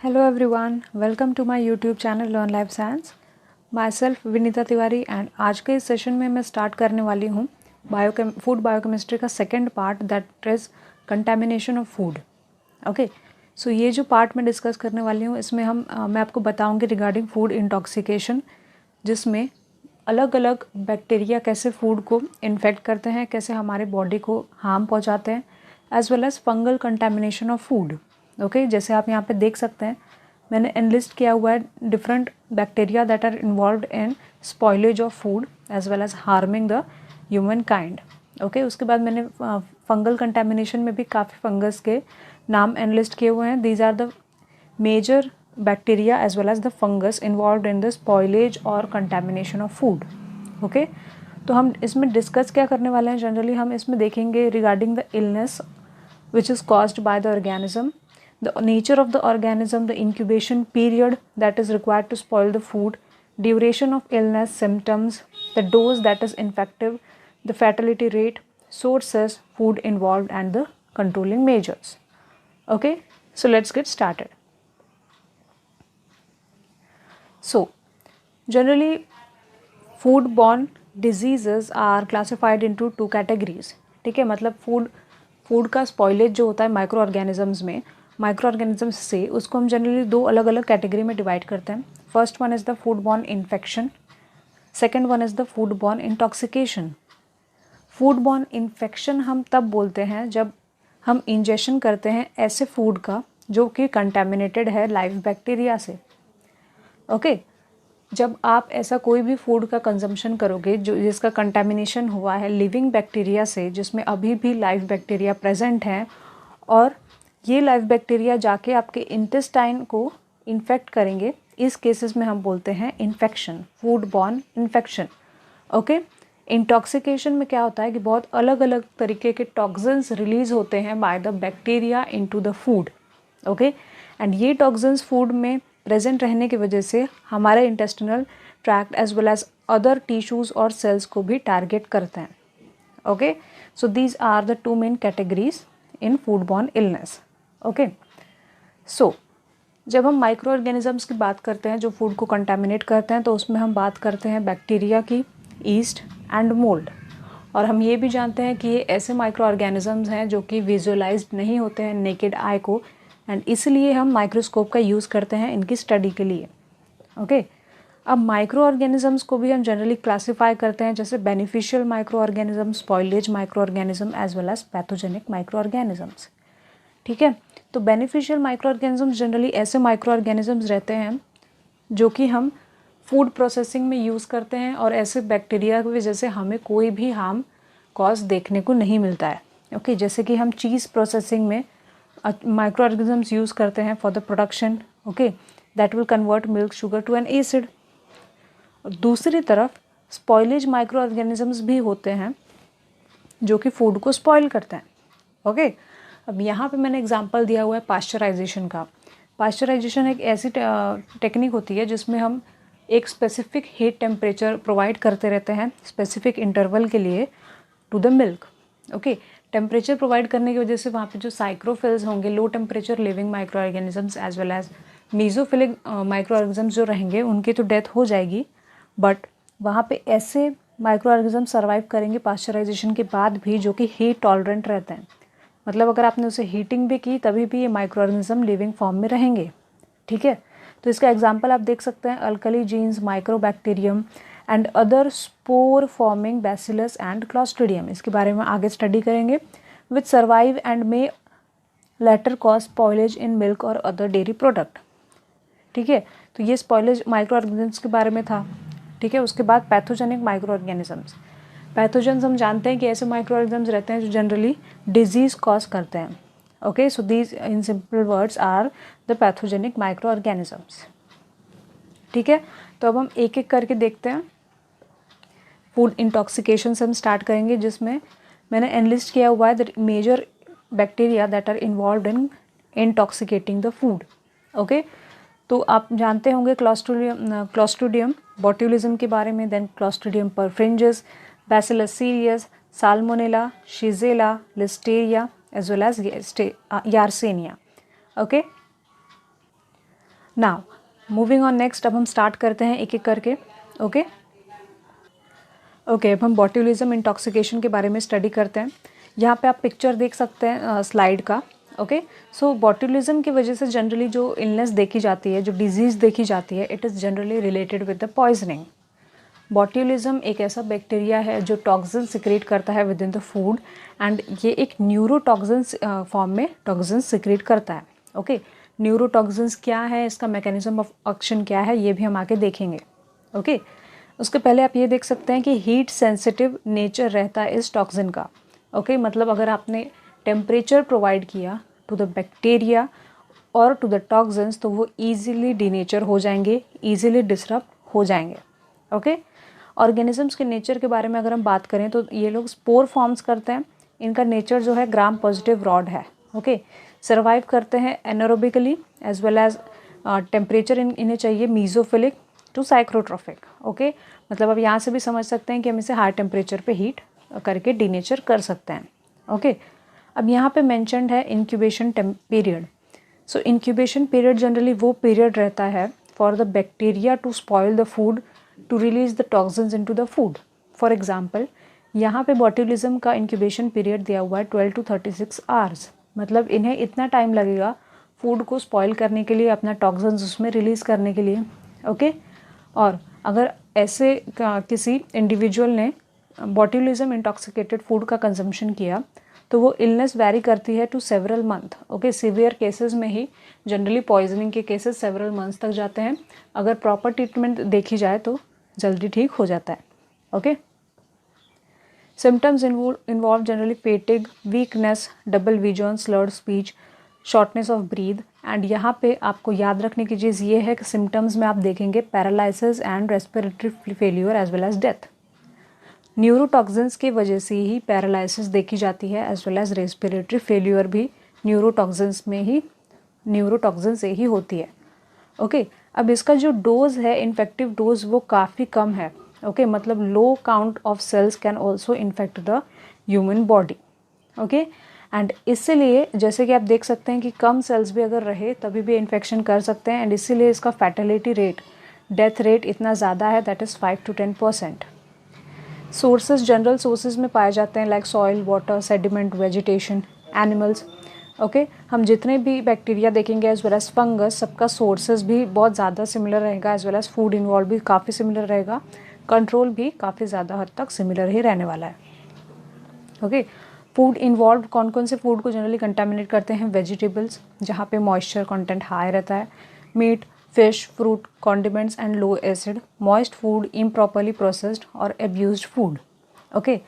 Hello everyone, welcome to my YouTube channel Learn Life Science. Myself Vinita Tiwari and आज के इस session में मैं स्टार्ट करने वाली हूँ फूड बायोकेमिस्ट्री का second part that is contamination of food. Okay, so ये जो पार्ट मैं डिस्कस करने वाली हूँ इसमें मैं आपको बताऊँगी रिगार्डिंग फूड इंटॉक्सिकेशन, जिसमें अलग अलग बैक्टीरिया कैसे फूड को इन्फेक्ट करते हैं, कैसे हमारे बॉडी को हार्म पहुँचाते हैं, as well as fungal contamination of food. Okay, जैसे आप यहाँ पे देख सकते हैं मैंने एनलिस्ट किया हुआ है different bacteria that are involved in spoilage of food as well as harming the humankind. Okay, उसके बाद मैंने फंगल कंटेमिनेशन में भी काफ़ी फंगस के नाम एनलिस्ट किए हुए हैं. These are the major bacteria as well as the fungus involved in the spoilage और कंटेमिनेशन ऑफ फूड. ओके, तो हम इसमें डिस्कस क्या करने वाले हैं, जनरली हम इसमें देखेंगे regarding the illness which is caused by the organism, the nature of the organism, the incubation period that is required to spoil the food, duration of illness, symptoms, the dose that is infective, the fatality rate, sources, food involved and the controlling measures. Okay, so let's get started. So generally food-borne diseases are classified into two categories. ठीक है, मतलब food का spoilage जो होता है micro organisms से, उसको हम जनरली दो अलग अलग कैटेगरी में डिवाइड करते हैं. First one is the food borne infection, second one is the food borne intoxication. Food borne infection हम तब बोलते हैं जब हम इंजेक्शन करते हैं ऐसे फूड का जो कि कंटेमिनेटेड है लाइव बैक्टीरिया से. ओके, जब आप ऐसा कोई भी फूड का कंजम्पशन करोगे जो जिसका कंटेमिनेशन हुआ है लिविंग बैक्टीरिया से, जिसमें अभी भी लाइव बैक्टीरिया प्रेजेंट हैं, और ये लाइव बैक्टीरिया जाके आपके इंटेस्टाइन को इन्फेक्ट करेंगे, इस केसेस में हम बोलते हैं infection, food borne infection. Okay, intoxication में क्या होता है कि बहुत अलग अलग तरीके के टॉक्सिन्स रिलीज होते हैं by the bacteria into the food. Okay, and ये टॉक्सिन्स फूड में प्रेजेंट रहने की वजह से हमारे intestinal tract as well as other tissues और सेल्स को भी टारगेट करते हैं. Okay, so these are the two main categories in food borne illness. Okay, so जब हम माइक्रो ऑर्गेनिजम्स की बात करते हैं जो फूड को कंटेमिनेट करते हैं, तो उसमें हम बात करते हैं बैक्टीरिया की, ईस्ट एंड मोल्ड. और हम ये भी जानते हैं कि ये ऐसे माइक्रो ऑर्गेनिजम्स हैं जो कि विजुअलाइज्ड नहीं होते हैं नेकेड आई को, एंड इसलिए हम माइक्रोस्कोप का यूज़ करते हैं इनकी स्टडी के लिए. ओके, अब माइक्रो ऑर्गेनिजम्स को भी हम जनरली क्लासीफाई करते हैं जैसे beneficial microorganism, spoilage microorganism as well as pathogenic microorganisms. ठीक है, तो बेनिफिशियल माइक्रो ऑर्गेनिजम्स जनरली ऐसे माइक्रो ऑर्गेनिजम्स रहते हैं जो कि हम फूड प्रोसेसिंग में यूज़ करते हैं, और ऐसे बैक्टीरिया की वजह से हमें कोई भी हार्म कॉज देखने को नहीं मिलता है. ओके, जैसे कि हम चीज़ प्रोसेसिंग में माइक्रो ऑर्गेनिजम्स यूज़ करते हैं for the production, okay, that will convert milk sugar to an acid. दूसरी तरफ स्पॉइलेज माइक्रो ऑर्गेनिजम्स भी होते हैं जो कि फूड को स्पॉइल करते हैं. ओके, अब यहाँ पे मैंने एग्जांपल दिया हुआ है पास्चराइजेशन का. पास्चराइजेशन एक ऐसी टेक्निक होती है जिसमें हम एक स्पेसिफिक हीट टेम्परेचर प्रोवाइड करते रहते हैं स्पेसिफिक इंटरवल के लिए to the milk. Okay, temperature provide करने की वजह से वहाँ पे जो साइक्रोफिल्स होंगे, low temperature living microorganisms as well as mesophilic microorganisms जो रहेंगे उनकी तो डेथ हो जाएगी, बट वहाँ पे ऐसे माइक्रो ऑर्गेनिजम्स सर्वाइव करेंगे पास्चराइजेशन के बाद भी जो कि हीट टॉलरेंट रहते हैं. मतलब अगर आपने उसे हीटिंग भी की तभी भी ये माइक्रो ऑर्गेनिज्म लिविंग फॉर्म में रहेंगे. ठीक है, तो इसका एग्जाम्पल आप देख सकते हैं alcaligenes, microbacterium and other spore forming bacillus and clostridium. इसके बारे में आगे स्टडी करेंगे. Which survive and may later cause spoilage in milk और अदर डेयरी प्रोडक्ट. ठीक है, तो ये स्पॉइलेज माइक्रो ऑर्गेनिजम्स के बारे में था. ठीक है, उसके बाद पैथोजेनिक माइक्रो ऑर्गेनिजम्स. पैथोजेंस हम जानते हैं कि ऐसे माइक्रो ऑर्गेनिजम्स रहते हैं जो जनरली डिजीज कॉज करते हैं. Okay, so these in simple words are the pathogenic microorganisms. ठीक है, तो अब हम एक एक करके देखते हैं. फूड इंटॉक्सिकेशन से हम स्टार्ट करेंगे, जिसमें मैंने एनलिस्ट किया हुआ है the major bacteria that are involved in intoxicating the food. Okay, तो आप जानते होंगे क्लॉस्ट्रिडियम बोट्यूलिज्म के बारे में, then clostridium perfringens, bacillus cereus, salmonella, shigella, listeria as well as yersinia. Okay, now moving on next, अब हम स्टार्ट करते हैं एक एक करके। ओके ओके अब हम बॉट्यूलिज्म इंटॉक्सिकेशन के बारे में स्टडी करते हैं। यहाँ पे आप पिक्चर देख सकते हैं स्लाइड का। ओके सो बॉट्यूलिज्म की वजह से जनरली जो इलनेस देखी जाती है, जो डिजीज़ देखी जाती है, it is generally related with the poisoning. Botulism एक ऐसा बैक्टीरिया है जो टॉक्सिन सिक्रेट करता है with in the food, and ये एक न्यूरोटॉक्सिन्स फॉर्म में टॉक्सिन सिक्रेट करता है। ओके न्यूरोटॉक्सिन्स क्या है, इसका मैकेनिज्म ऑफ एक्शन क्या है, ये भी हम आगे देखेंगे। ओके उसके पहले आप ये देख सकते हैं कि हीट सेंसिटिव नेचर रहता है इस टॉक्सिन का। ओके मतलब अगर आपने टेम्परेचर प्रोवाइड किया टू द बैक्टीरिया और टू द टॉक्सिन्स तो वो ईजिली डीनेचर हो जाएंगे, ईजिली डिसरप्ट हो जाएंगे। ओके ऑर्गेनिजम्स के नेचर के बारे में अगर हम बात करें तो ये लोग स्पोर फॉर्म्स करते हैं। इनका नेचर जो है ग्राम पॉजिटिव रॉड है। ओके सर्वाइव करते हैं anaerobically as well as temperature इन्हें चाहिए मीजोफिलिक टू साइक्रोट्रॉफिक। ओके मतलब अब यहाँ से भी समझ सकते हैं कि हम इसे हाई टेम्परेचर पे हीट करके डीनेचर कर सकते हैं। ओके अब यहाँ पे मेंशन्ड है incubation period. So incubation period generally वो पीरियड रहता है for the bacteria to spoil the food to release the toxins into the food. For example यहाँ पे बॉट्यूलिज्म का इंक्यूबेशन पीरियड दिया हुआ है 12 to 36 आवर्स। मतलब इन्हें इतना टाइम लगेगा फूड को स्पॉइल करने के लिए, अपना टॉक्सिन्स उसमें रिलीज़ करने के लिए। ओके और अगर ऐसे किसी इंडिविजुअल ने बॉट्यूलिज्म इंटॉक्सिकेटेड फूड का कंजम्पशन किया तो वो इलनेस वैरी करती है to several month. Okay severe cases में ही जनरली पॉइजनिंग के केसेस सेवरल मंथ्स तक जाते हैं। अगर प्रॉपर ट्रीटमेंट देखी जाए तो जल्दी ठीक हो जाता है। Okay symptoms involve generally fatigue, weakness, double vision, slurred speech, shortness of breath. And यहाँ पे आपको याद रखने की चीज़ ये है कि सिम्टम्स में आप देखेंगे paralysis and respiratory failure as well as death. Neurotoxins की वजह से ही पैरालिसिस देखी जाती है as well as respiratory failure भी न्यूरोटॉक्सिन से ही होती है। ओके अब इसका जो डोज है, इन्फेक्टिव डोज, वो काफ़ी कम है। ओके मतलब low count of cells can also infect the human body. Okay and इसलिए जैसे कि आप देख सकते हैं कि कम सेल्स भी अगर रहे तभी भी इन्फेक्शन कर सकते हैं, एंड इसीलिए इसका फैटेलिटी रेट, डेथ रेट इतना ज़्यादा है, that is 5 to 10%। Sources general sources में पाए जाते हैं like soil, water, sediment, vegetation, animals. Okay हम जितने भी बैक्टीरिया देखेंगे एज वेल एज फंगस, सबका सोर्सेज भी बहुत ज़्यादा सिमिलर रहेगा, as well as food involve भी काफ़ी सिमिलर रहेगा, कंट्रोल भी काफ़ी ज़्यादा हद तक सिमिलर ही रहने वाला है। ओके फूड इन्वॉल्व कौन कौन से फूड को जनरली कंटामिनेट करते हैं? वेजिटेबल्स जहाँ पे मॉइस्चर कंटेंट हाई रहता है, meat, fish, fruit, condiments and low acid, moist food, improperly processed और एब्यूज्ड फूड। ओके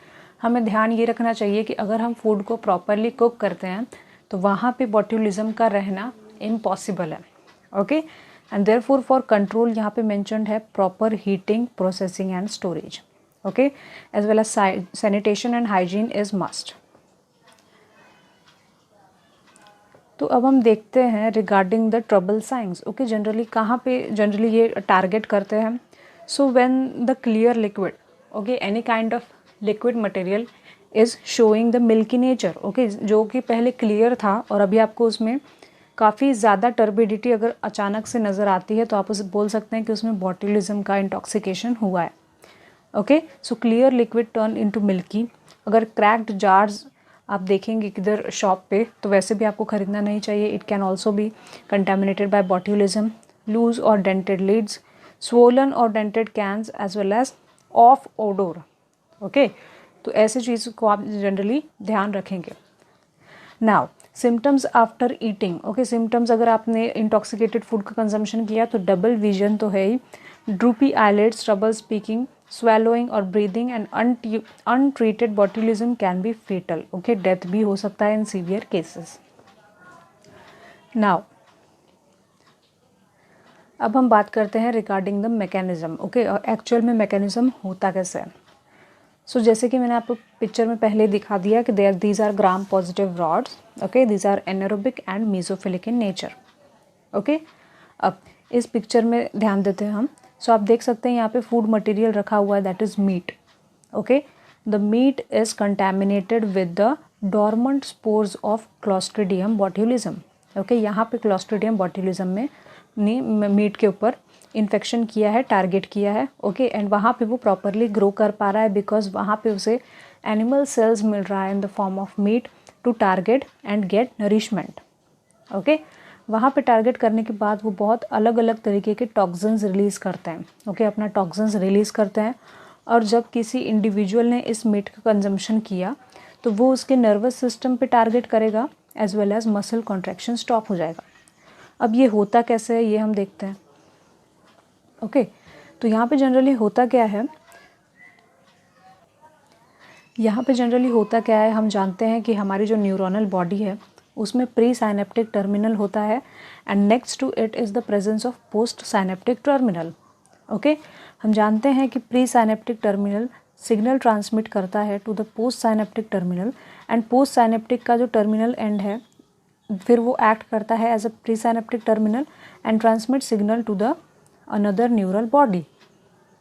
हमें ध्यान ये रखना चाहिए कि अगर हम फूड को प्रॉपरली कुक करते हैं तो वहाँ पे बॉट्यूलिज्म का रहना इम्पॉसिबल है। Okay and therefore for control यहाँ पे मेंशन्ड है proper heating, processing and storage. Okay as well as sanitation and hygiene is must. तो अब हम देखते हैं regarding the trouble science. Okay generally कहाँ पे जनरली ये टारगेट करते हैं? So when the clear liquid, okay any kind of liquid material is showing the milky nature. Okay जो कि पहले क्लियर था और अभी आपको उसमें काफ़ी ज़्यादा टर्बिडिटी अगर अचानक से नज़र आती है तो आप उसे बोल सकते हैं कि उसमें बॉट्यूलिज्म का इंटॉक्सिकेशन हुआ है। Okay so clear liquid turn into milky. अगर क्रैक्ड जार्स आप देखेंगे किधर शॉप पे तो वैसे भी आपको ख़रीदना नहीं चाहिए। It can also be contaminated by botulism. Loose और डेंटेड लिड्स, स्वोलन और dented cans as well as off odour. Okay तो ऐसी चीज़ को आप जनरली ध्यान रखेंगे। Now symptoms after eating. Okay symptoms अगर आपने इंटॉक्सिकेटेड फूड का कंजम्पशन किया तो डबल विजन तो है ही, droopy eyelids, trouble speaking, swallowing और breathing and untreated botulism can be fatal. Okay, death भी हो सकता है in severe cases. Now, अब हम बात करते हैं regarding the mechanism. Okay, actual में mechanism होता कैसे है? So जैसे कि मैंने आपको पिक्चर में पहले दिखा दिया कि these are gram positive rods. Okay, these are anaerobic and mesophilic in nature. Okay, अब इस पिक्चर में ध्यान देते हैं हम। सो आप देख सकते हैं यहाँ पे फूड मटेरियल रखा हुआ है, that is meat. Okay the meat is contaminated with the dormant spores of clostridium botulism. Okay यहाँ पे क्लोस्ट्रीडियम बॉट्यूलिज्म में ने मीट के ऊपर इन्फेक्शन किया है, टारगेट किया है, ओके, एंड वहाँ पे वो प्रॉपरली ग्रो कर पा रहा है बिकॉज वहाँ पे उसे एनिमल सेल्स मिल रहा है in the form of meat to target and get nourishment, okay. वहाँ पे टारगेट करने के बाद वो बहुत अलग अलग तरीके के टॉक्सिन्स रिलीज़ करते हैं, ओके, अपना टॉक्सिन्स रिलीज़ करते हैं। और जब किसी इंडिविजुअल ने इस मीट का कंजम्पशन किया तो वो उसके नर्वस सिस्टम पे टारगेट करेगा as well as muscle contraction stop हो जाएगा। अब ये होता कैसे है ये हम देखते हैं, ओके। तो यहाँ पे जनरली होता क्या है, हम जानते हैं कि हमारी जो न्यूरोनल बॉडी है उसमें प्री साइनेप्टिक टर्मिनल होता है and next to it is the presence of post synaptic terminal, okay. हम जानते हैं कि pre synaptic terminal signal transmit करता है to the post synaptic terminal and post synaptic का जो टर्मिनल एंड है फिर वो एक्ट करता है as a pre synaptic terminal and transmit signal to the another neural body,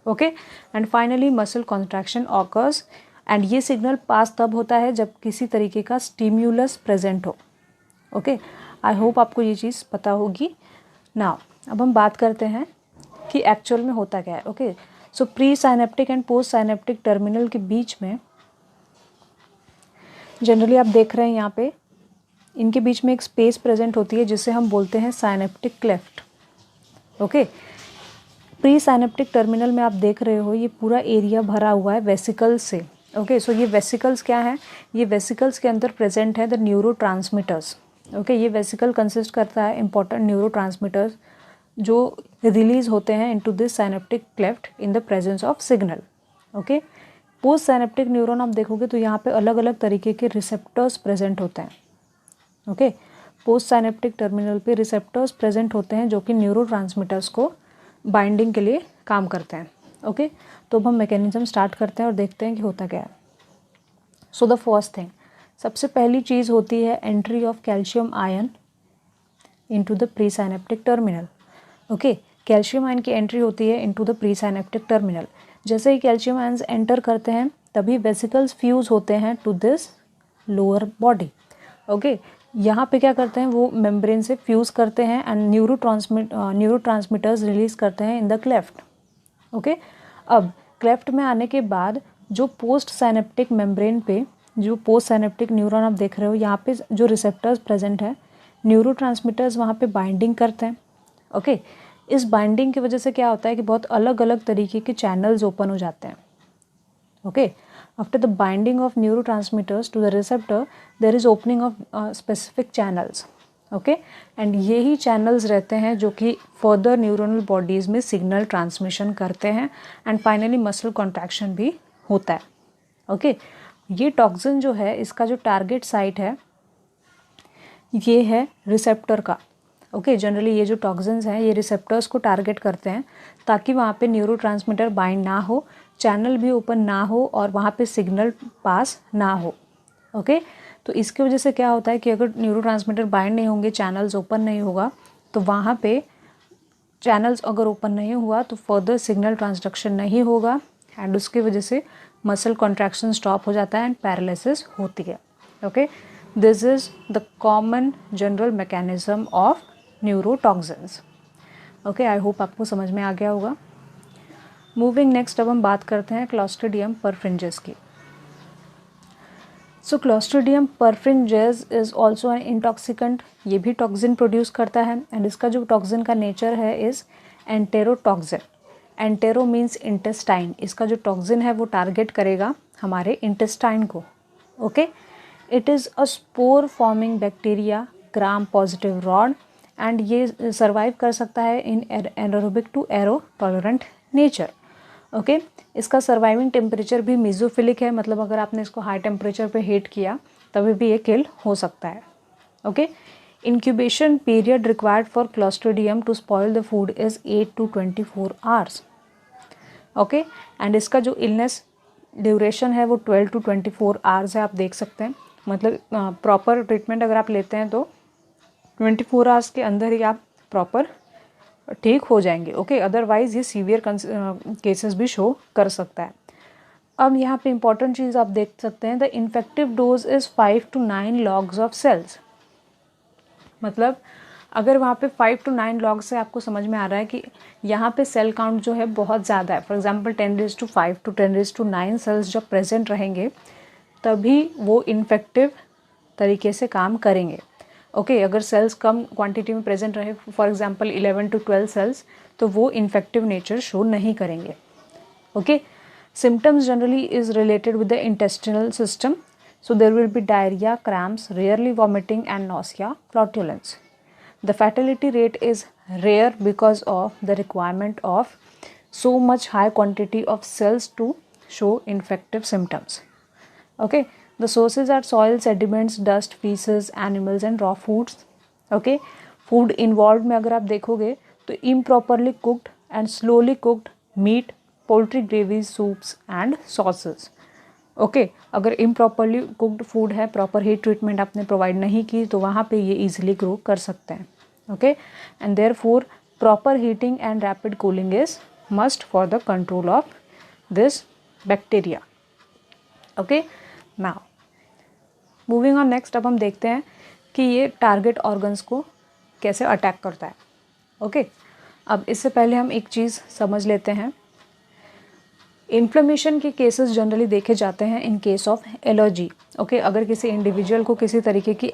okay. And finally muscle contraction occurs and ये signal pass तब होता है जब किसी तरीके का स्टिम्युलस प्रेजेंट हो, ओके। आई होप आपको ये चीज़ पता होगी। नाउ अब हम बात करते हैं कि एक्चुअल में होता क्या है, okay. So pre synaptic and post synaptic terminal के बीच में जनरली आप देख रहे हैं यहाँ पे इनके बीच में एक स्पेस प्रेजेंट होती है जिसे हम बोलते हैं synaptic cleft, okay. Pre synaptic terminal में आप देख रहे हो ये पूरा एरिया भरा हुआ है वेसिकल्स से, ओके। सो ये वेसिकल्स क्या हैं, ये वेसिकल्स के अंदर प्रेजेंट है द न्यूरो ट्रांसमीटर्स, ओके। ये वेसिकल कंसिस्ट करता है इंपॉर्टेंट न्यूरो ट्रांसमीटर्स जो रिलीज होते हैं into this synaptic cleft in the presence of signal, okay. Post synaptic neuron आप देखोगे तो यहाँ पे अलग अलग तरीके के रिसेप्टर्स प्रेजेंट होते हैं, ओके। पोस्ट साइनेप्टिक टर्मिनल पे रिसेप्टर्स प्रेजेंट होते हैं जो कि न्यूरो ट्रांसमीटर्स को बाइंडिंग के लिए काम करते हैं, ओके। तो अब हम मैकेनिज्म स्टार्ट करते हैं और देखते हैं कि होता क्या है। सो द फर्स्ट थिंग, सबसे पहली चीज़ होती है entry of calcium ion into the pre synaptic terminal, okay. Calcium ion की एंट्री होती है into the pre synaptic terminal. जैसे ही कैल्शियम आयन्स एंटर करते हैं तभी वेसिकल्स फ्यूज होते हैं to this lower body, okay. यहाँ पे क्या करते हैं वो मेम्ब्रेन से फ्यूज़ करते हैं एंड न्यूरो ट्रांसमीटर्स रिलीज करते हैं इन द क्लेफ्ट, ओके। अब क्लेफ्ट में आने के बाद जो पोस्ट साइनेप्टिक मेम्ब्रेन पे जो पोस्ट साइनेप्टिक न्यूरॉन आप देख रहे हो यहाँ पे जो रिसेप्टर्स प्रेजेंट हैं न्यूरो ट्रांसमीटर्स वहाँ पे बाइंडिंग करते हैं, ओके। इस बाइंडिंग की वजह से क्या होता है कि बहुत अलग अलग तरीके के चैनल्स ओपन हो जाते हैं, okay. After the binding of neurotransmitters to the receptor, there is opening of specific channels, okay? And यही channels रहते हैं जो कि further neuronal bodies में signal transmission करते हैं and finally muscle contraction भी होता है, okay? ये toxin जो है इसका जो target site है ये है receptor का, ओके। जनरली ये जो टॉक्सिन्स हैं ये रिसेप्टर्स को टारगेट करते हैं ताकि वहाँ पे न्यूरोट्रांसमीटर बाइंड ना हो, चैनल भी ओपन ना हो और वहाँ पे सिग्नल पास ना हो, ओके। तो इसकी वजह से क्या होता है कि अगर न्यूरोट्रांसमीटर बाइंड नहीं होंगे, चैनल्स ओपन नहीं होगा तो वहाँ पे चैनल्स अगर ओपन नहीं हुआ तो फर्दर सिग्नल ट्रांसडक्शन नहीं होगा एंड उसकी वजह से मसल कॉन्ट्रैक्शन स्टॉप हो जाता है एंड पैरालिसिस होती है, okay. This is the common general mechanism of neurotoxins, okay. I hope आपको समझ में आ गया होगा। मूविंग नेक्स्ट, अब हम बात करते हैं क्लॉस्ट्रिडियम परफ्रिंजेस की। So clostridium perfringens is also an intoxicant, ये भी टॉक्सिन प्रोड्यूस करता है एंड इसका जो टॉक्सिन का नेचर है is enterotoxin. Entero means intestine, इसका जो टॉक्सिन है वो टारगेट करेगा हमारे इंटेस्टाइन को, okay. It is a spore forming bacteria gram positive rod and ये सर्वाइव कर सकता है in anaerobic to aero tolerant nature, okay. इसका सर्वाइविंग टेम्परेचर भी मीजोफिलिक है, मतलब अगर आपने इसको हाई टेम्परेचर पे हीट किया तभी भी ये किल हो सकता है, okay. Incubation period required for clostridium to spoil the food is 8 to 24 hours, okay. And इसका जो इलनेस ड्यूरेशन है वो 12 to 24 hours है, आप देख सकते हैं। मतलब प्रॉपर ट्रीटमेंट अगर आप लेते हैं तो 24 आवर्स के अंदर ही आप प्रॉपर ठीक हो जाएंगे, ओके। अदरवाइज़ ये सीवियर केसेस भी शो कर सकता है। अब यहाँ पे इंपॉर्टेंट चीज़ आप देख सकते हैं, the infective dose is 5 to 9 logs of cells. मतलब अगर वहाँ पे 5 to 9 लॉग से आपको समझ में आ रहा है कि यहाँ पे सेल काउंट जो है बहुत ज़्यादा है, फॉर एग्जांपल 10⁵ to 10⁹ सेल्स जब प्रेजेंट रहेंगे तभी वो इन्फेक्टिव तरीके से काम करेंगे। ओके, अगर सेल्स कम क्वांटिटी में प्रेजेंट रहे, फॉर एग्जांपल 11 to 12 सेल्स, तो वो इन्फेक्टिव नेचर शो नहीं करेंगे। Okay, symptoms generally is related with the intestinal system, so there will be diarrhea, cramps, rarely vomiting and nausea, flatulence. The fatality rate is rare because of the requirement of so much high quantity of cells to show infective symptoms. Okay, the sources are soil, sediments, dust, feces, animals and raw foods. Okay, food involved में अगर आप देखोगे तो improperly cooked and slowly cooked meat, poultry gravy, soups and sauces. Okay, अगर improperly cooked food है, proper heat treatment आपने provide नहीं की, तो वहाँ पे ये इजीली ग्रो कर सकते हैं। Okay, and therefore proper heating and rapid cooling is must for the control of this bacteria. Okay, now moving on next, अब हम देखते हैं कि ये टारगेट ऑर्गन्स को कैसे अटैक करता है। ओके, अब इससे पहले हम एक चीज़ समझ लेते हैं। इन्फ्लेमेशन के केसेस जनरली देखे जाते हैं इन केस ऑफ एलर्जी। ओके, अगर किसी इंडिविजुअल को किसी तरीके की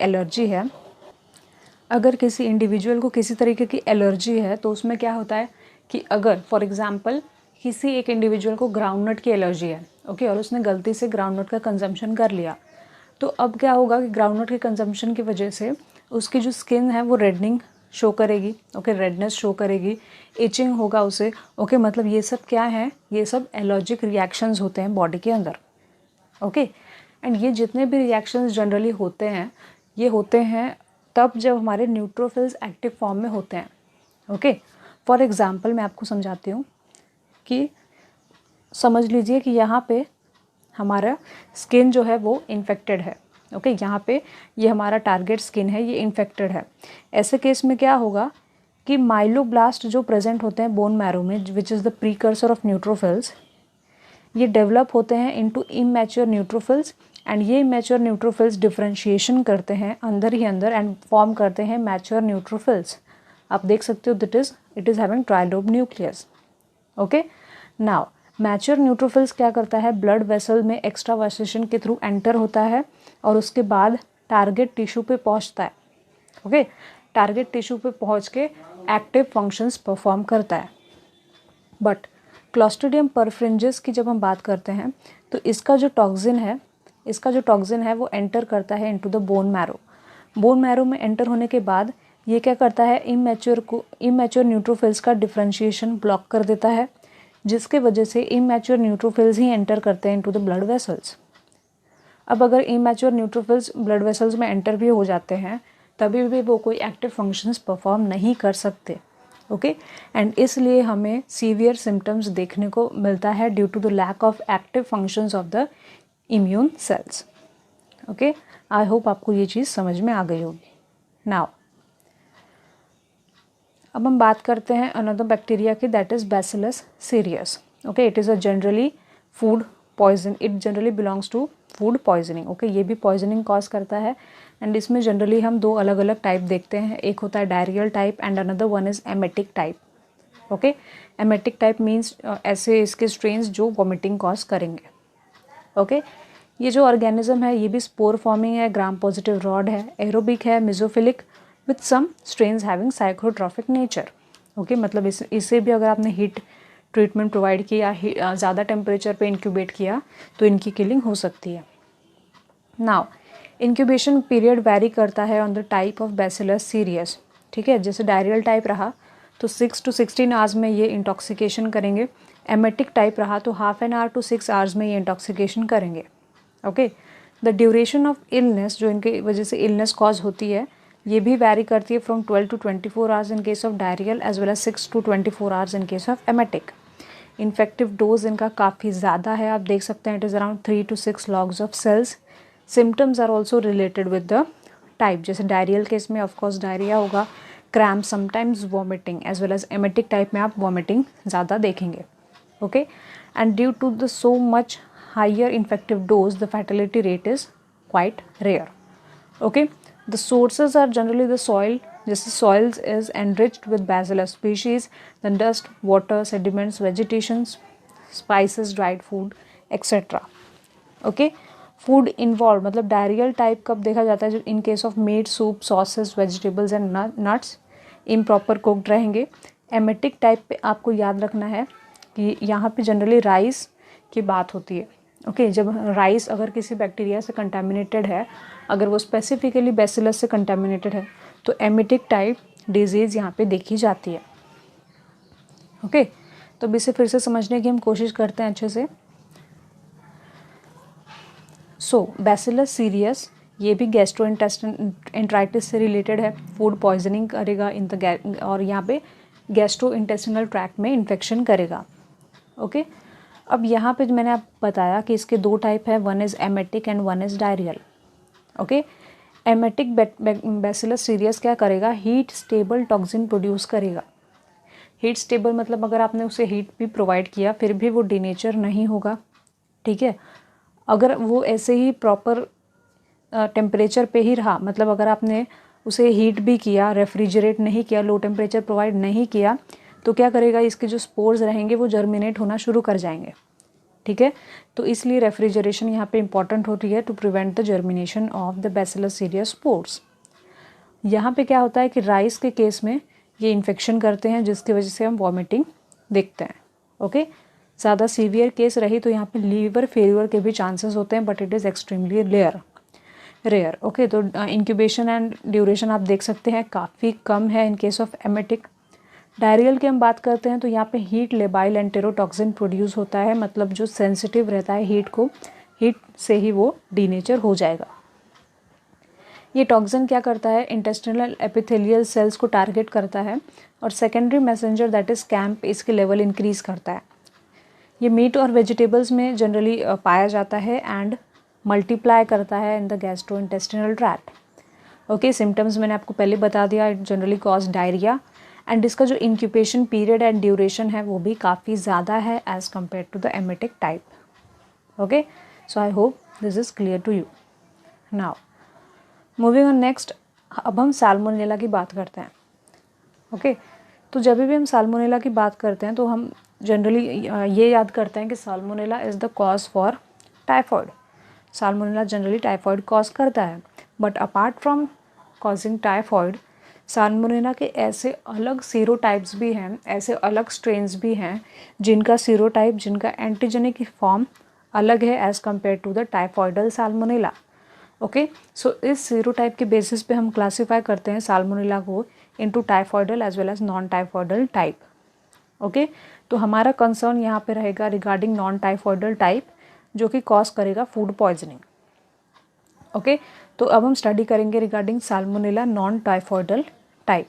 एलर्जी है, तो उसमें क्या होता है कि अगर फॉर एग्जांपल किसी एक इंडिविजुअल को ग्राउंडनट की एलर्जी है, ओके, और उसने गलती से ग्राउंडनट का कंजम्पशन कर लिया, तो अब क्या होगा कि ग्राउंडनट के कंजम्पशन की वजह से उसकी जो स्किन है वो रेडनिंग शो करेगी। ओके, रेडनेस शो करेगी, इचिंग होगा उसे। ओके, मतलब ये सब क्या है, ये सब एलर्जिक रिएक्शंस होते हैं बॉडी के अंदर। ओके, एंड ये जितने भी रिएक्शंस जनरली होते हैं, ये होते हैं तब जब हमारे न्यूट्रोफिल्स एक्टिव फॉर्म में होते हैं। ओके, फॉर एग्जांपल मैं आपको समझाती हूँ कि समझ लीजिए कि यहाँ पे हमारा स्किन जो है वो इन्फेक्टेड है। ओके, यहाँ पे ये हमारा टारगेट स्किन है, ये इन्फेक्टेड है। ऐसे केस में क्या होगा कि माइलोब्लास्ट जो प्रेजेंट होते हैं बोन मैरो में, which is the precursor of neutrophils, ये डेवलप होते हैं इनटू इमैच्योर न्यूट्रोफिल्स, एंड ये इमैच्योर न्यूट्रोफिल्स डिफरेंशिएशन करते हैं अंदर ही अंदर एंड फॉर्म करते हैं मैच्योर न्यूट्रोफिल्स। आप देख सकते हो it is having trilobe nucleus. Okay, now mature neutrophils क्या करता है, ब्लड वेसल में एक्स्ट्रावासेशन के थ्रू एंटर होता है और उसके बाद टारगेट टिश्यू पे पहुंचता है। ओके, टारगेट टिश्यू पे पहुंच के एक्टिव फंक्शंस परफॉर्म करता है। बट क्लॉस्ट्रिडियम परफ्रिंजिस की जब हम बात करते हैं तो इसका जो टॉक्सिन है वो एंटर करता है into the bone marrow. Bone marrow में एंटर होने के बाद ये क्या करता है, इमैच्योर न्यूट्रोफिल्स का डिफरेंशिएशन ब्लॉक कर देता है, जिसके वजह से इमैच्योर न्यूट्रोफिल्स ही एंटर करते हैं इनटू द ब्लड वेसल्स। अब अगर इमैच्योर न्यूट्रोफिल्स ब्लड वेसल्स में एंटर भी हो जाते हैं तभी भी वो कोई एक्टिव फंक्शंस परफॉर्म नहीं कर सकते। ओके, एंड इसलिए हमें सीवियर सिम्टम्स देखने को मिलता है due to the lack of active functions of the immune cells. Okay, I hope आपको ये चीज़ समझ में आ गई होगी। नाउ अब हम बात करते हैं अनदर बैक्टीरिया की, that is bacillus cereus. Okay, it is a generally food poison, it generally belongs to food poisoning. Okay, ये भी पॉइजनिंग कॉज करता है एंड इसमें जनरली हम दो अलग अलग टाइप देखते हैं, एक होता है diarrhoeal type and another one is emetic type. Okay, emetic type means ऐसे इसके स्ट्रेन्स जो वॉमिटिंग कॉज करेंगे। ओके, ये जो ऑर्गेनिज्म है ये भी स्पोर फॉर्मिंग है, ग्राम पॉजिटिव रॉड है, एरोबिक है, mesophilic with some strains having psychrotrophic nature. Okay, मतलब इसे भी अगर आपने हीट ट्रीटमेंट प्रोवाइड किया, ज़्यादा टेम्परेचर पे इंक्यूबेट किया तो इनकी किलिंग हो सकती है। नाउ इंक्यूबेशन पीरियड वैरी करता है on the type of bacillus serious. ठीक है, जैसे डायरियल टाइप रहा तो 6 to 16 आवर्स में ये इंटॉक्सिकेशन करेंगे, एमेटिक टाइप रहा तो half an hour to 6 hours में ये इंटॉक्सिकेशन करेंगे। Okay, the duration of illness जो इनके वजह से इलनेस कॉज होती है ये भी वैरी करती है from 12 to 24 hours in case of diarrhoeal as well as 6 to 24 hours in case of emetic. Infective dose इनका काफ़ी ज़्यादा है, आप देख सकते हैं it is around 3 to 6 logs of cells. Symptoms are also related with the type, जैसे diarrhoeal case में ऑफकोर्स डायरिया होगा, cramp, sometimes vomiting, as well as emetic type में आप वॉमिटिंग ज़्यादा देखेंगे। Okay, and due to the so much higher infective dose, the fatality rate is quite rare. Okay, the sources are generally the soil, जैसे soils is enriched with bacillus species, then dust, water, sediments, vegetations, spices, dried food etcetera. Okay, food involve मतलब diarrhoeal type कब देखा जाता है, जब in case of meat, soup, sauces, vegetables and nuts improper cooked रहेंगे। Emetic type पे आपको याद रखना है कि यहाँ पे जनरली राइस की बात होती है। ओके, जब राइस अगर किसी बैक्टीरिया से कंटामिनेटेड है, अगर वो स्पेसिफिकली बैसिलस से कंटामिनेटेड है, तो एमेटिक टाइप डिजीज़ यहाँ पे देखी जाती है। ओके, तो अब इसे फिर से समझने की हम कोशिश करते हैं अच्छे से। सो बैसिलस सीरियस ये भी गैस्ट्रोइंटेस्टाइटिस से रिलेटेड है, फूड पॉइजनिंग करेगा इन द और यहाँ पे गैस्ट्रोइंटेस्टिनल ट्रैक्ट में इन्फेक्शन करेगा। ओके, अब यहाँ पे मैंने आपको बताया कि इसके दो टाइप है, one is emetic and one is diarrhoeal. Okay, emetic bacillus serious क्या करेगा, हीट स्टेबल टॉक्सिन प्रोड्यूस करेगा। हीट स्टेबल मतलब अगर आपने उसे हीट भी प्रोवाइड किया फिर भी वो डिनेचर नहीं होगा। ठीक है, अगर वो ऐसे ही प्रॉपर टेम्परेचर पे ही रहा, मतलब अगर आपने उसे हीट भी किया, रेफ्रिजरेट नहीं किया, लो टेम्परेचर प्रोवाइड नहीं किया, तो क्या करेगा, इसके जो स्पोर्स रहेंगे वो जर्मिनेट होना शुरू कर जाएंगे। ठीक है, तो इसलिए रेफ्रिजरेशन यहाँ पे इंपॉर्टेंट होती है to prevent the germination of the bacillus cereus spores. यहाँ पे क्या होता है कि राइस के केस में ये इन्फेक्शन करते हैं, जिसकी वजह से हम वॉमिटिंग देखते हैं। ओके, ज़्यादा सीवियर केस रही तो यहाँ पे लीवर फेलियर के भी चांसेस होते हैं, but it is extremely rare. Okay, तो इंक्यूबेशन एंड ड्यूरेशन आप देख सकते हैं काफ़ी कम है in case of emetic. Diarrhoeal की हम बात करते हैं तो यहाँ पे हीट लेबाइल एंटेरोटॉक्सिन प्रोड्यूस होता है, मतलब जो सेंसिटिव रहता है हीट से ही वो डीनेचर हो जाएगा। ये टॉक्सिन क्या करता है, इंटेस्टिनल एपिथेलियल सेल्स को टारगेट करता है और secondary messenger that is camp इसके लेवल इंक्रीज करता है। ये मीट और वेजिटेबल्स में जनरली पाया जाता है एंड मल्टीप्लाई करता है in the gastrointestinal tract. Okay, symptoms मैंने आपको पहले बता दिया, it generally cause diarrhoea and इसका जो इंक्यूबेशन पीरियड एंड ड्यूरेशन है वो भी काफ़ी ज़्यादा है as compare to the emetic type. Okay, so I hope this is clear to you. Now moving on next, अब हम साल्मोनेला की बात करते हैं। ओके, तो जब भी हम साल्मोनेला की बात करते हैं तो हम जनरली ये याद करते हैं कि salmonella is the cause for typhoid. Salmonella generally typhoid cause करता है, but apart from causing typhoid, salmonella के ऐसे अलग सीरोटाइप्स भी हैं, ऐसे अलग स्ट्रेन्स भी हैं जिनका सीरोटाइप, जिनका एंटीजेनिक फॉर्म अलग है as compare to the typhoidal salmonella. Okay, so इस सीरोटाइप के बेसिस पे हम क्लासीफाई करते हैं साल्मोनेला को into typhoidal as well as non typhoidal type. Okay, तो हमारा कंसर्न यहाँ पे रहेगा रिगार्डिंग नॉन टाइफॉइडल टाइप, जो कि कॉज करेगा फूड पॉइजनिंग। ओके, तो अब हम स्टडी करेंगे regarding salmonella non typhoidal type.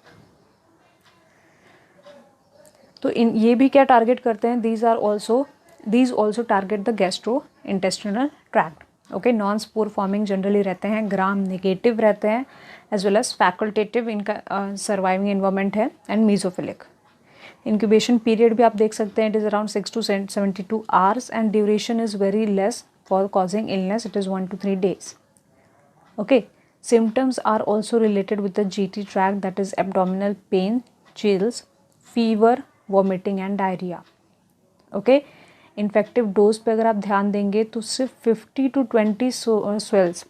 तो ये भी क्या टारगेट करते हैं, these also target the gastro intestinal tract. Okay, non spore forming generally रहते हैं, ग्राम नेगेटिव रहते हैं एज वेल एज फैकल्टेटिव, इनका सर्वाइविंग एनवायरमेंट है एंड मीजोफिलिक। इंक्यूबेशन पीरियड भी आप देख सकते हैं, it is around 6 to 72 hours and duration is very less for causing illness, it is 1 to 3 days. Okay, symptoms are also related with the GT tract, that is abdominal pain, chills, fever, vomiting and diarrhea. Okay, infective dose पे अगर आप ध्यान देंगे तो सिर्फ 50 to 20 cells,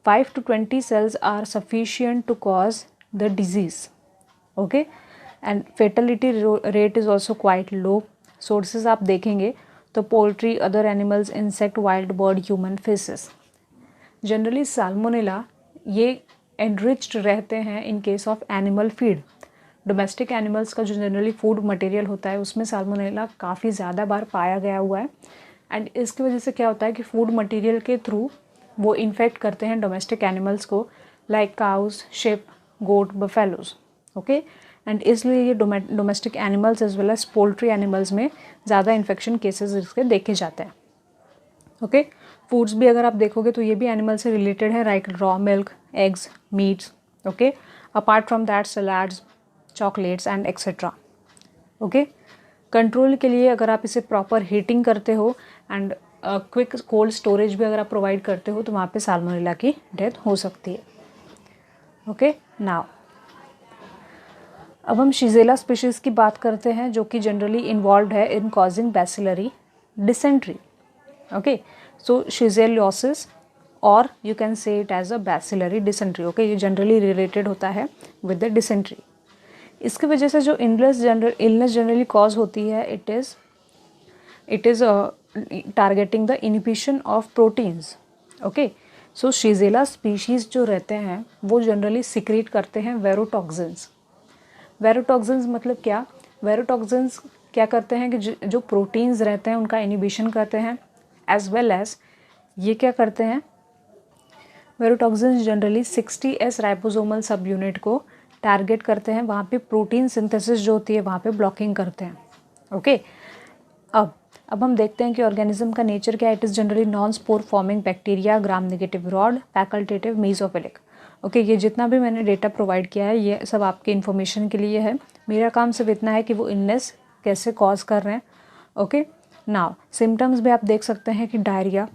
5 to 20 cells are sufficient to cause the disease. Okay, and fatality rate is also quite low. Sources आप देखेंगे तो poultry, other animals, insect, wild bird, human faces. Generally salmonella ये एनरिच्ड रहते हैं इन case of animal feed. Domestic animals का जो generally food material होता है उसमें साल्मोनेला काफ़ी ज़्यादा बार पाया गया हुआ है एंड इसकी वजह से क्या होता है कि फूड मटेरियल के थ्रू वो इन्फेक्ट करते हैं डोमेस्टिक एनिमल्स को, like cows, sheep, goat, buffaloes. Okay, and इसलिए ये domestic animals as well as poultry animals में ज़्यादा इन्फेक्शन केसेस इसके देखे जाते हैं। ओके, फूड्स भी अगर आप देखोगे तो ये भी एनिमल से रिलेटेड है, like raw milk, eggs, meets. Okay, apart from that salads, chocolates and etcetera. Okay, control के लिए अगर आप इसे प्रॉपर हीटिंग करते हो एंड क्विक कोल्ड स्टोरेज भी अगर आप प्रोवाइड करते हो तो वहाँ पे साल्मोनेला की डेथ हो सकती है। ओके, नाउ अब हम शिजेला स्पीशीज़ की बात करते हैं जो कि जनरली इन्वॉल्व है in causing bacillary dysentery. Okay, so shigellosis और you can say it as a bacillary dysentery. Okay, ये जनरली रिलेटेड होता है विद द डिसेंट्री। इसकी वजह से जो इलनेस जनरली कॉज होती है it is targeting the inhibition of proteins. Okay, so shigella species जो रहते हैं वो जनरली सिक्रीट करते हैं वेरोटॉक्सिन्स। वेरोटॉक्सिन्स मतलब क्या? वेरोटॉक्सिन्स क्या करते हैं कि जो प्रोटीन्स रहते हैं उनका इनिबिशन करते हैं, एज वेल एज ये क्या करते हैं, verotoxins generally 60S ribosomal subunit को टारगेट करते हैं, वहाँ पे प्रोटीन सिंथेसिस जो होती है वहाँ पे ब्लॉकिंग करते हैं। ओके, अब हम देखते हैं कि ऑर्गेनिज्म का नेचर क्या है। It is generally non spore forming bacteria, gram negative rod, facultative mesophilic. Okay, ये जितना भी मैंने डेटा प्रोवाइड किया है ये सब आपके इन्फॉर्मेशन के लिए है। मेरा काम सिर्फ इतना है कि वो इलनेस कैसे कॉज कर रहे हैं। ओके, नाउ सिम्टम्स भी आप देख सकते हैं कि diarrhoea,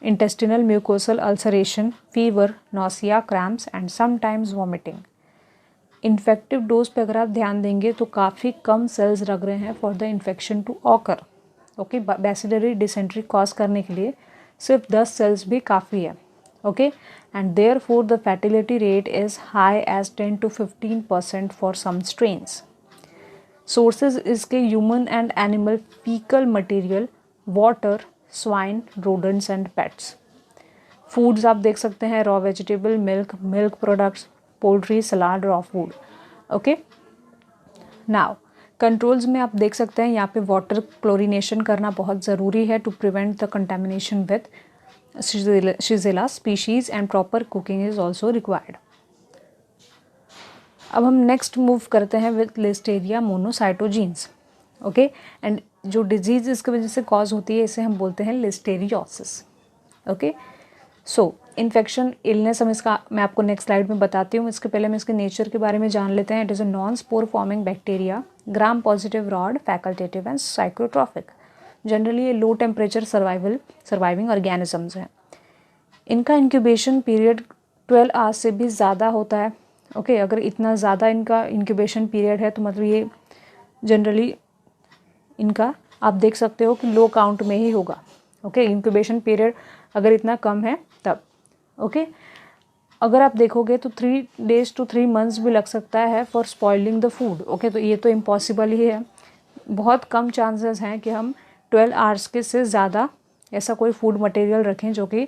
intestinal mucosal ulceration, fever, nausea, cramps and sometimes vomiting. Infective dose पे अगर आप ध्यान देंगे तो काफ़ी कम सेल्स लग रहे हैं for the infection to occur. Okay, bacillary dysentery cause करने के लिए सिर्फ 10 सेल्स भी काफ़ी है। Okay, and therefore the fatality rate is high as 10 to 15% for some strains. Sources इसके human and animal faecal material, water, swine, rodents and pets. Foods आप देख सकते हैं raw vegetable, milk products, poultry, salad, raw food. Okay, now controls में आप देख सकते हैं यहाँ पे वाटर क्लोरिनेशन करना बहुत ज़रूरी है to prevent the contamination with shigella species and proper cooking is also required. अब हम नेक्स्ट मूव करते हैं with listeria monocytogenes. Okay, and जो डिजीज़ इसकी वजह से कॉज होती है इसे हम बोलते हैं लिस्टेरियोसिस। ओके, सो इन्फेक्शन इलनेस मैं आपको नेक्स्ट स्लाइड में बताती हूँ। इसके पहले हम इसके नेचर के बारे में जान लेते हैं। It is a non spore forming bacteria, gram positive rod, facultative and psychrotrophic. Generally ये लो टेम्परेचर सर्वाइविंग ऑर्गेनिजम्स हैं। इनका इंक्यूबेशन पीरियड 12 आवर्स से भी ज़्यादा होता है। ओके, अगर इतना ज़्यादा इनका इंक्यूबेशन पीरियड है तो मतलब ये जनरली इनका आप देख सकते हो कि लो काउंट में ही होगा। ओके, इंक्यूबेशन पीरियड अगर इतना कम है तब। ओके, अगर आप देखोगे तो 3 days to 3 months भी लग सकता है for spoiling the food. Okay, तो ये तो इम्पॉसिबल ही है। बहुत कम चांसेस हैं कि हम 12 आवर्स के से ज़्यादा ऐसा कोई फूड मटेरियल रखें जो कि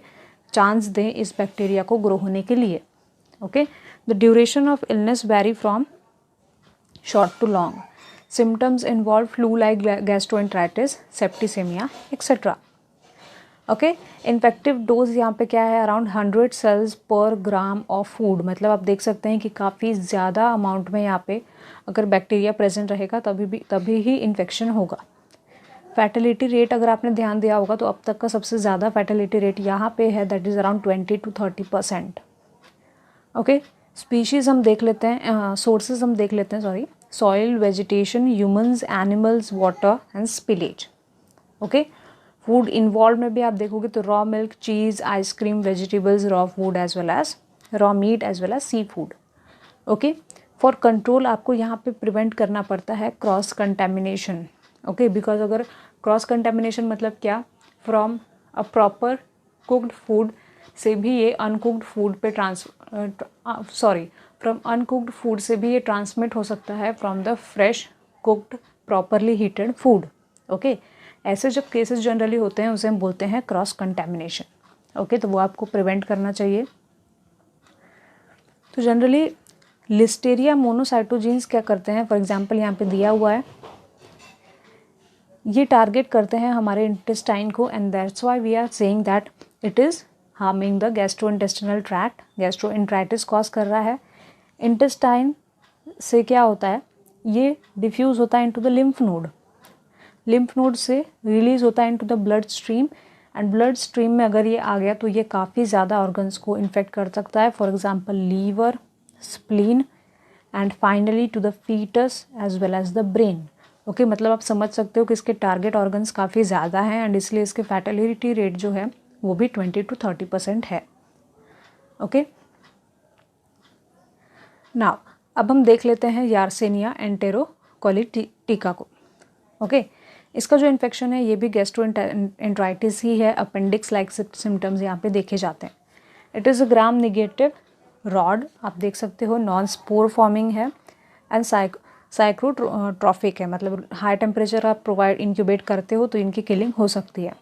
चांस दें इस बैक्टीरिया को ग्रो होने के लिए। Okay, the duration of illness vary from short to long. Symptoms involve flu like gastroenteritis, septicaemia etcetera. Okay, infective dose यहाँ पे क्या है, around 100 cells per gram of food. मतलब आप देख सकते हैं कि काफ़ी ज़्यादा अमाउंट में यहाँ पे अगर बैक्टीरिया प्रेजेंट रहेगा तभी ही इन्फेक्शन होगा। फैटिलिटी रेट अगर आपने ध्यान दिया होगा तो अब तक का सबसे ज़्यादा फैटिलिटी रेट यहाँ पे है, that is around 20 to 30%। Okay, species हम देख लेते हैं, सोर्सेज हम देख लेते हैं, sorry, soil, vegetation, humans, animals, water and spillage. Okay, food involve में भी आप देखोगे तो raw milk, cheese, ice cream, vegetables, raw food as well as raw meat as well as seafood. Okay, for control आपको यहाँ पे prevent करना पड़ता है क्रॉस कंटेमिनेशन। ओके, बिकॉज अगर क्रॉस कंटेमिनेशन मतलब क्या, from a proper cooked food से भी ये अनकुक्ड फूड पे फ्रॉम अनकुक्ड फूड से भी ये ट्रांसमिट हो सकता है from the fresh cooked properly heated food. Okay, ऐसे जब केसेस जनरली होते हैं उसे हम बोलते हैं क्रॉस कंटेमिनेशन। ओके, तो वो आपको प्रिवेंट करना चाहिए। तो जनरली लिस्टेरिया मोनोसाइटोजीन्स क्या करते हैं, फॉर एग्जांपल यहाँ पे दिया हुआ है, ये टारगेट करते हैं हमारे इंटेस्टाइन को, and that's why we are saying that it is harming the gastrointestinal tract. Gastroenteritis cause कर रहा है। इंटेस्टाइन से क्या होता है, ये डिफ्यूज़ होता है into the lymph node, lymph node से रिलीज होता है into the blood stream, and blood stream में अगर ये आ गया तो ये काफ़ी ज़्यादा ऑर्गन्स को इन्फेक्ट कर सकता है, for example liver, spleen and finally to the foetus as well as the brain. Okay, मतलब आप समझ सकते हो कि इसके टारगेट ऑर्गन्स काफ़ी ज़्यादा हैं एंड इसलिए इसके फैटिलिटी रेट जो है वो भी 20 to 30% है। ओके, नाउ अब हम देख लेते हैं यार्सेनिया एंटेरोकोलिटिका को। ओके, इसका जो इन्फेक्शन है ये भी गैस्ट्रोएंटेराइटिस ही है। अपेंडिक्स लाइक सिम्टम्स यहाँ पे देखे जाते हैं। It is a gram negative rod, आप देख सकते हो, नॉन स्पोर फॉर्मिंग है एंड साइक्रोट्रॉफिक है, मतलब हाई टेम्परेचर आप प्रोवाइड इंक्यूबेट करते हो तो इनकी किलिंग हो सकती है।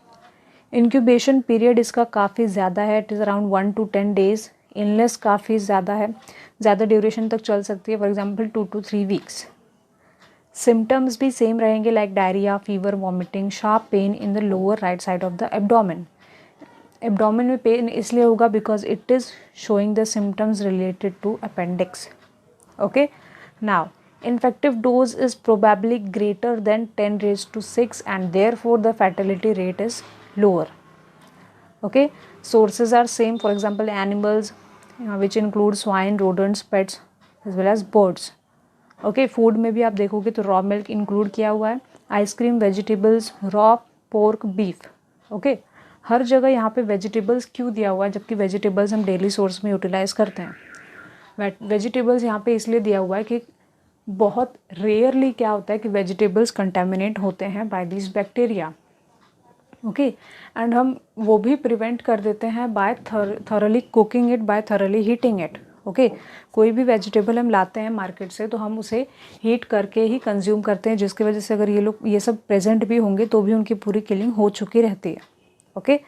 इंक्यूबेशन पीरियड इसका काफ़ी ज़्यादा है, it is around 1 to 10 days। Illness काफ़ी ज़्यादा है, ज़्यादा ड्यूरेशन तक चल सकती है, for example 2 to 3 weeks। Symptoms भी सेम रहेंगे like diarrhoea, fever, vomiting, sharp pain in the lower right side of the abdomen. Abdomen में पेन इसलिए होगा because it is showing the symptoms related to appendix. Okay, now infective dose is probably greater than 10 raised to 6 and therefore the fatality rate is lower. Okay, sources are same, for example animals which include swine, rodents, pets as well as birds. Okay, food में भी आप देखोगे तो raw milk include किया हुआ है, ice cream, vegetables, raw pork, beef. Okay, हर जगह यहाँ पे वेजिटेबल्स क्यों दिया हुआ है जबकि वेजिटेबल्स हम डेली सोर्स में यूटिलाइज करते हैं। वेजिटेबल्स यहाँ पे इसलिए दिया हुआ है कि बहुत रेयरली क्या होता है कि वेजिटेबल्स कंटेमिनेट होते हैं by this bacteria. Okay, and हम वो भी प्रिवेंट कर देते हैं by thoroughly cooking it, by thoroughly heating it. Okay, कोई भी वेजिटेबल हम लाते हैं मार्केट से तो हम उसे हीट करके ही कंज्यूम करते हैं, जिसकी वजह से अगर ये लोग ये सब प्रेजेंट भी होंगे तो भी उनकी पूरी किलिंग हो चुकी रहती है। Okay,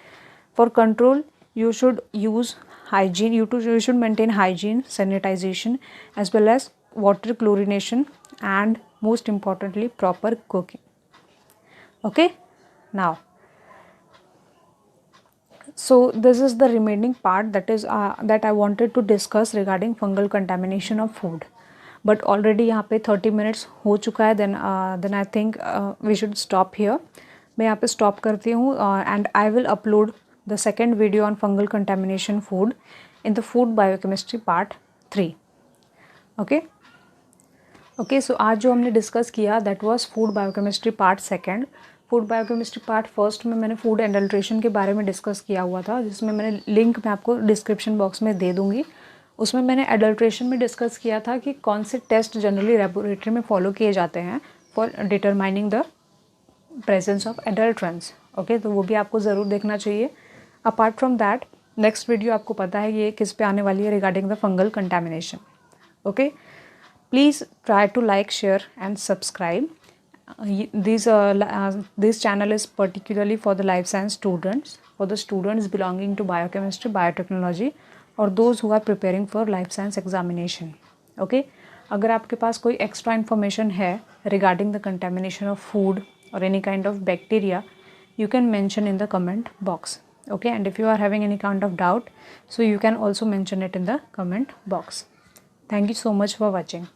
for control you should use hygiene, you should maintain hygiene, sanitization as well as water chlorination and most importantly proper cooking. Okay, now so this is the remaining part that I wanted to discuss regarding fungal contamination of food, but already यहाँ पे 30 minutes हो चुका है, then I think we should stop here। मैं यहाँ पे stop करती हूँ and I will upload the second video on fungal contamination food in the food biochemistry part 3। okay, so आज जो हमने डिस्कस किया that was food biochemistry part 2। Food biochemistry part first में मैंने फूड एडल्ट्रेशन के बारे में डिस्कस किया हुआ था, जिसमें मैंने लिंक मैं आपको डिस्क्रिप्शन बॉक्स में दे दूँगी। उसमें मैंने एडल्ट्रेशन में डिस्कस किया था कि कौन से टेस्ट जनरली लेबोरेटरी में फॉलो किए जाते हैं for determining the presence of adulterants. Okay, तो वो भी आपको ज़रूर देखना चाहिए। Apart from that next video आपको पता है ये किस पे आने वाली है regarding the fungal contamination. Okay, please try to like, share and subscribe. This channel is particularly for the life science students, for the students belonging to biochemistry, biotechnology or those who are preparing for life science examination. Okay, अगर आपके पास कोई extra information है regarding the contamination of food or any kind of bacteria, you can mention in the comment box. Okay, and if you are having any kind of doubt, so you can also mention it in the comment box. Thank you so much for watching.